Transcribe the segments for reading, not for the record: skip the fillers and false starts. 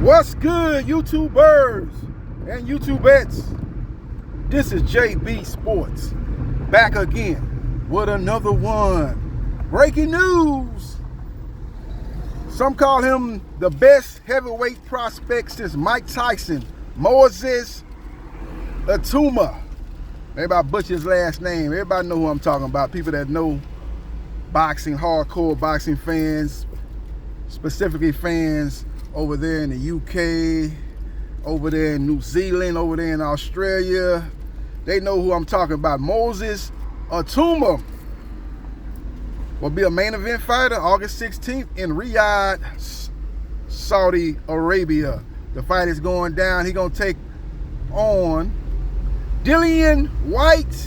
What's good, YouTubers and YouTubettes? This is JB Sports, back again with another one. Breaking news. Some call him the best heavyweight prospect since Mike Tyson, Moses Itauma. Maybe I butchered his last name. Everybody know who I'm talking about. People that know boxing, hardcore boxing fans, specifically fans over there in the UK, over there in New Zealand, over there in Australia. They know who I'm talking about. Moses Itauma will be a main event fighter August 16th in Riyadh, Saudi Arabia. The fight is going down. He's going to take on Itauma-Whyte.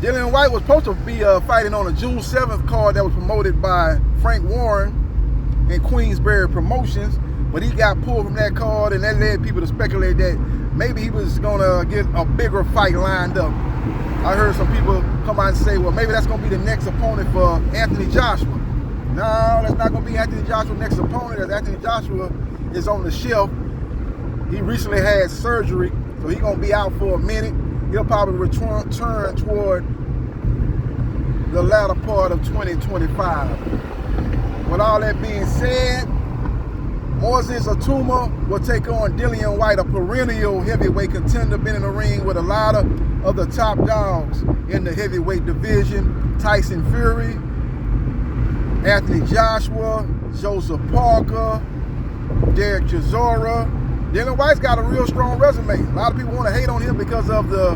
Itauma-Whyte was supposed to be fighting on a June 7th card that was promoted by Frank Warren and Queensberry Promotions, but he got pulled from that card, and that led people to speculate that maybe he was gonna get a bigger fight lined up. I heard some people come out and say, well, maybe that's gonna be the next opponent for Anthony Joshua. No, that's not gonna be Anthony Joshua's next opponent, as Anthony Joshua is on the shelf. He recently had surgery, so he's gonna be out for a minute. He'll probably return toward the latter part of 2025. With all that being said, Moses Itauma will take on Itauma-Whyte, a perennial heavyweight contender, been in the ring with a lot of the top dogs in the heavyweight division. Tyson Fury, Anthony Joshua, Joseph Parker, Derek Chisora. Itauma-Whyte's got a real strong resume. A lot of people want to hate on him because of the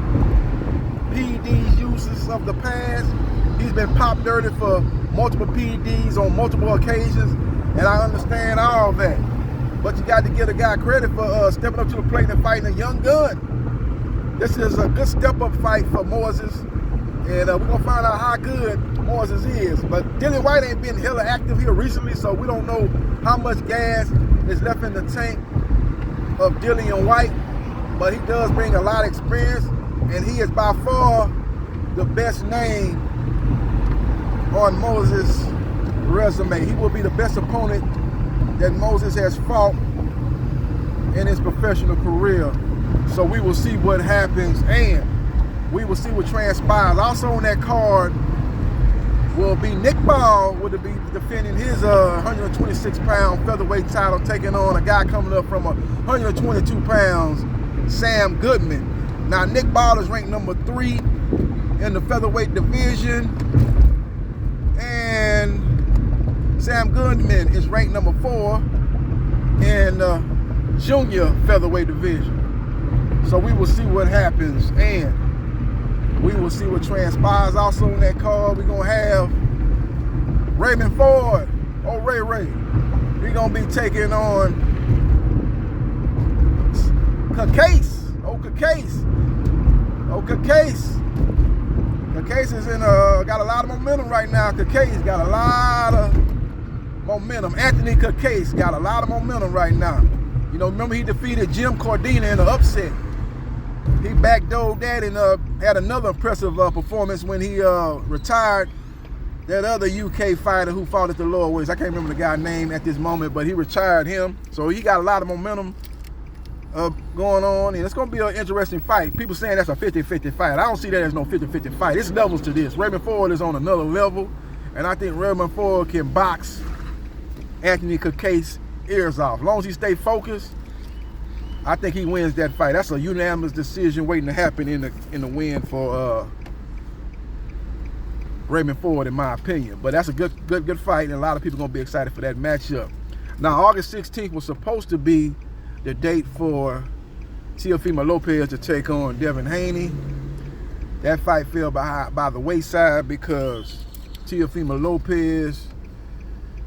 PED uses of the past. He's been pop dirty for multiple PEDs on multiple occasions, and I understand all that. But you got to give a guy credit for stepping up to the plate and fighting a young gun. This is a good step-up fight for Moses, and we're going to find out how good Moses is. But Itauma-Whyte ain't been hella active here recently, so we don't know how much gas is left in the tank of Itauma-Whyte, but he does bring a lot of experience, and he is by far the best name on Moses' resume. He will be the best opponent that Moses has fought in his professional career. So we will see what happens, and we will see what transpires. Also on that card will be Nick Ball, will be defending his 126-pound featherweight title, taking on a guy coming up from 122 pounds, Sam Goodman. Now, Nick Ball is ranked number 3 in the featherweight division, and Sam Goodman is ranked number 4 in the junior featherweight division. So we will see what happens, and we will see what transpires. Also on that card, we're going to have Raymond Ford, Ray. We're going to be taking on Case. Case is got a lot of momentum right now. Case got a lot of momentum. Anthony Case got a lot of momentum right now. You know, remember he defeated Jim Cordina in an upset. He backdoored that and had another impressive performance when he retired that other UK fighter who fought at the lower weights. I can't remember the guy's name at this moment, but he retired him. So he got a lot of momentum going on, and it's going to be an interesting fight. People saying that's a 50-50 fight. I don't see that as no 50-50 fight. It's levels to this. Raymond Ford is on another level, and I think Raymond Ford can box Anthony Case ears off. As long as he stay focused, I think he wins that fight. That's a unanimous decision waiting to happen in the win for Raymond Ford, in my opinion. But that's a good fight, and a lot of people are going to be excited for that matchup. Now, August 16th was supposed to be the date for Teofimo Lopez to take on Devin Haney. That fight fell by the wayside because Teofimo Lopez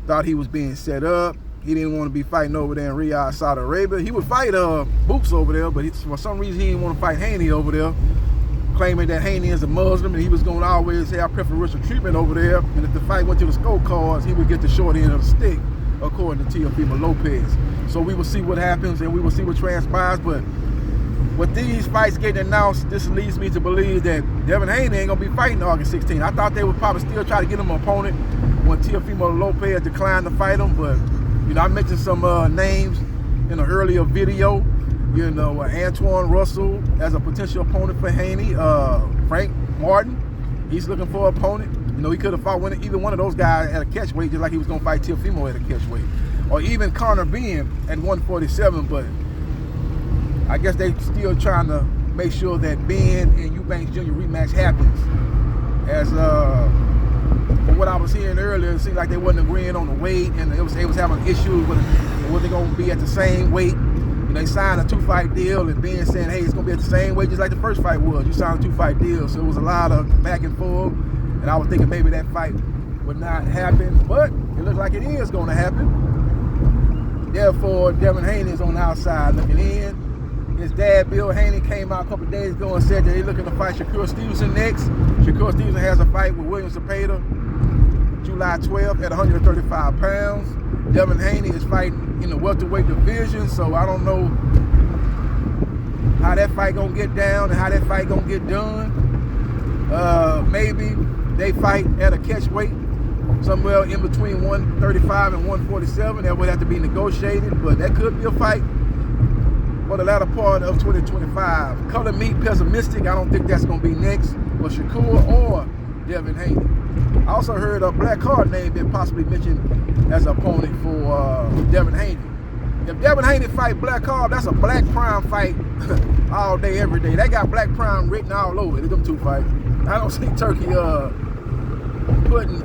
thought he was being set up. He didn't want to be fighting over there in Riyadh, Saudi Arabia. He would fight Boots over there, but for some reason he didn't want to fight Haney over there, claiming that Haney is a Muslim and he was going to always have preferential treatment over there. And if the fight went to the scorecards, he would get the short end of the stick, according to Teofimo Lopez. So we will see what happens, and we will see what transpires. But with these fights getting announced, this leads me to believe that Devin Haney ain't going to be fighting August 16th. I thought they would probably still try to get him an opponent when Teofimo Lopez declined to fight him, but you know, I mentioned some names in an earlier video. You know, Antoine Russell as a potential opponent for Haney. Frank Martin, he's looking for an opponent. You know, he could have fought either one of those guys at a catch weight, just like he was going to fight Teofimo at a catch weight. Or even Conor Ben at 147, but I guess they still trying to make sure that Ben and Eubanks Jr. rematch happens. As from what I was hearing earlier, it seemed like they wasn't agreeing on the weight, and they was having issues with were they going to be at the same weight. They signed a 2-fight deal, and Ben saying, hey, it's going to be at the same weight just like the first fight was. You signed a 2-fight deal, so it was a lot of back and forth, and I was thinking maybe that fight would not happen, but it looks like it is going to happen. Therefore, Devin Haney is on the outside looking in. His dad, Bill Haney, came out a couple of days ago and said that he's looking to fight Shakur Stevenson next. Shakur Stevenson has a fight with William Zepeda July 12th at 135 pounds. Devin Haney is fighting in the welterweight division, so I don't know how that fight gonna get down and how that fight gonna get done. Maybe they fight at a catch weight somewhere in between 135 and 147. That would have to be negotiated, but that could be a fight for the latter part of 2025. Color me pessimistic. I don't think that's gonna be next for Shakur or Devin Haney. I also heard a black card name been possibly mentioned as an opponent for Devin Haney. If Devin Haney fight Black Card, that's a Black Prime fight all day, every day. They got Black Prime written all over it, them two fights. I don't see Turkey putting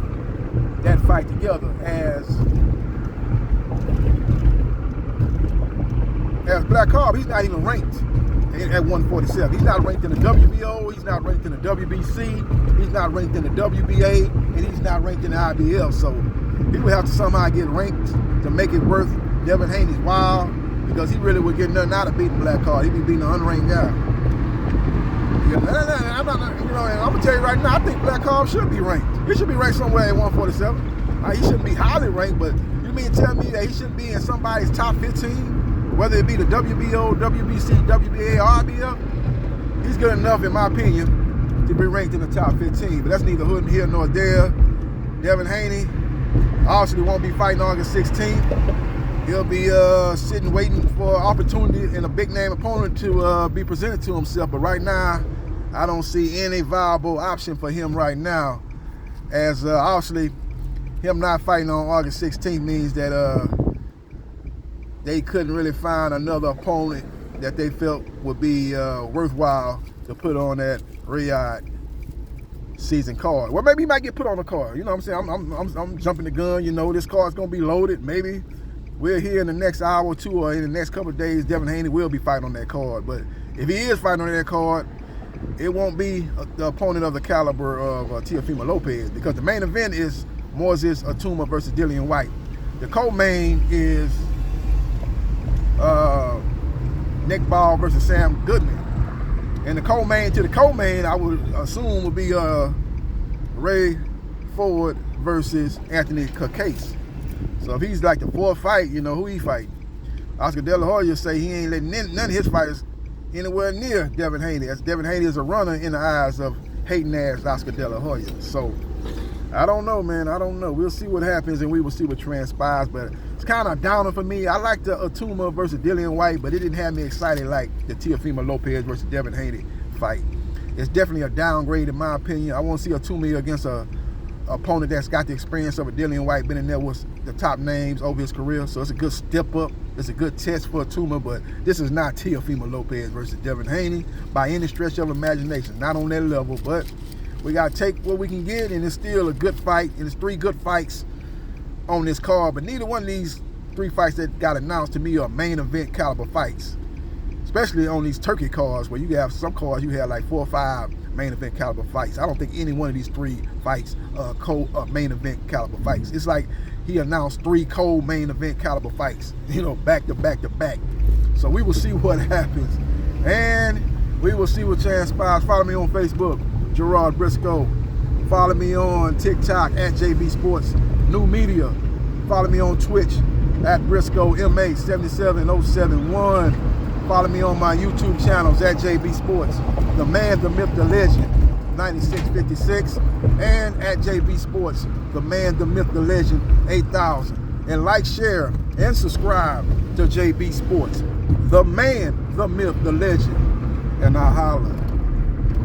that fight together as Black Card. He's not even ranked at 147. He's not ranked in the WBO, he's not ranked in the WBC, he's not ranked in the WBA, and he's not ranked in the IBF. So he would have to somehow get ranked to make it worth Devin Haney's while, because he really would get nothing out of beating Black Card. He'd be beating an unranked guy. I'm gonna tell you right now, I think Black Card should be ranked. He should be ranked somewhere at 147. He shouldn't be highly ranked, but you mean tell me that he shouldn't be in somebody's top 15, whether it be the WBO, WBC, WBA, or IBF? He's good enough, in my opinion, to be ranked in the top 15. But that's neither here nor there. Devin Haney obviously won't be fighting August 16th. He'll be sitting waiting for an opportunity and a big name opponent to be presented to himself. But right now, I don't see any viable option for him right now, as obviously him not fighting on August 16th means that they couldn't really find another opponent that they felt would be worthwhile to put on that Riyadh season card. Well, maybe he might get put on the card. You know what I'm saying? I'm jumping the gun. You know, this card's going to be loaded. Maybe we're here in the next hour or two, or in the next couple of days, Devin Haney will be fighting on that card. But if he is fighting on that card, it won't be the opponent of the caliber of Teofimo Lopez, because the main event is Moses Itauma versus Itauma-Whyte. The co-main is Nick Ball versus Sam Goodman. And the co-main to the co-main, I would assume, would be Ray Ford versus Anthony Cacase. So if he's like the fourth fight, you know, who he fighting? Oscar De La Hoya say he ain't letting none of his fighters anywhere near Devin Haney, as Devin Haney is a runner in the eyes of hating-ass Oscar De La Hoya. So I don't know, man. I don't know. We'll see what happens, and we will see what transpires. But it's kind of a downer for me. I like the Itauma versus Itauma-Whyte, but it didn't have me excited like the Teofimo Lopez versus Devin Haney fight. It's definitely a downgrade in my opinion. I want to see Itauma against a opponent that's got the experience of a Itauma-Whyte, been in there with the top names over his career. So it's a good step up. It's a good test for Itauma, but this is not Teofimo Lopez versus Devin Haney by any stretch of imagination. Not on that level, but we got to take what we can get, and it's still a good fight, and it's 3 good fights on this card, but neither one of these 3 fights that got announced to me are main event caliber fights, especially on these Turkey cards where you have some cards you have like 4 or 5 main event caliber fights. I don't think any one of these 3 fights are main event caliber fights. It's like he announced 3 main event caliber fights, you know, back to back to back. So we will see what happens, and we will see what transpires. Follow me on Facebook, Gerard Briscoe. Follow me on TikTok at JB Sports New Media. Follow me on Twitch at Briscoe MA77071. Follow me on my YouTube channels at JB Sports, The Man, The Myth, The Legend 9656, and at JB Sports, The Man, The Myth, The Legend 8000. and like, share, and subscribe to JB Sports. The man, the myth, the legend, and I holla.